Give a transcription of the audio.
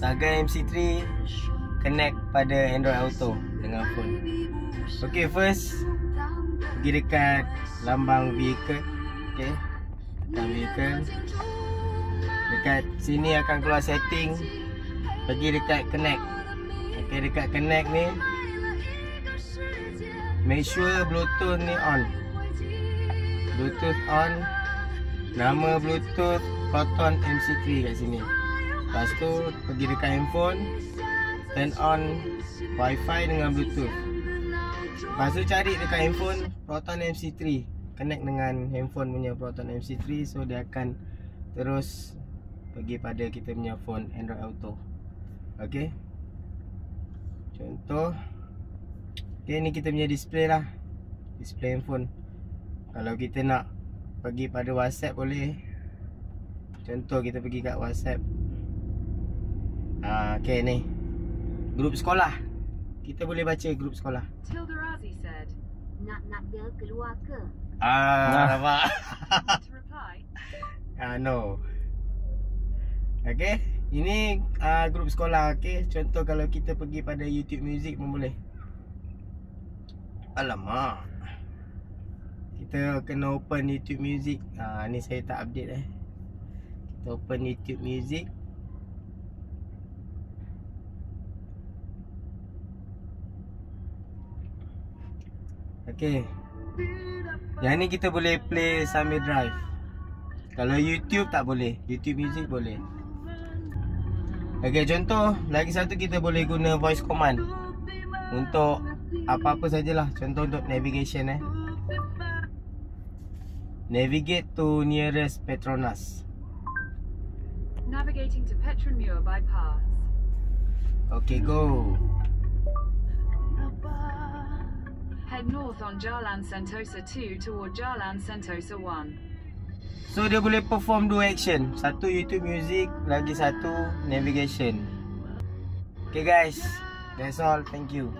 Saga MC3 connect pada Android Auto dengan phone. Okay, first pergi dekat lambang vehicle. Okay, dekat vehicle. Dekat sini akan keluar setting. Pergi dekat connect. Okay, dekat connect ni make sure Bluetooth ni on. Bluetooth on. Nama Bluetooth Proton MC3 kat sini. Lepas tu pergi dekat handphone, turn on Wi-Fi dengan Bluetooth. Lepas tu cari dekat handphone Proton MC3, connect dengan handphone punya Proton MC3. So dia akan terus pergi pada kita punya phone Android Auto. Okay, contoh. Okay, ni kita punya display lah, display handphone. Kalau kita nak pergi pada WhatsApp boleh. Contoh kita pergi kat WhatsApp. Okay, ni grup sekolah. Kita boleh baca grup sekolah. Tilda Razi said, nak dia keluar ke? Nampak? To reply, No. Okay, ini grup sekolah. Okay, contoh kalau kita pergi pada YouTube Music pun boleh. Alamak, kita kena open YouTube Music. Ni saya tak update Kita open YouTube Music. Okay, yang ni kita boleh play sambil drive. Kalau YouTube tak boleh, YouTube Music boleh. Okay, contoh lagi satu, kita boleh guna voice command untuk apa-apa sajalah. Contoh untuk navigation Navigate to nearest Petronas. navigating to Petronmuir bypass. Okay, go. Head north on Jalan Sentosa 2 toward Jalan Sentosa 1. So dia boleh perform dua action. Satu YouTube Music, lagi satu navigation. Okay guys, that's all. Thank you.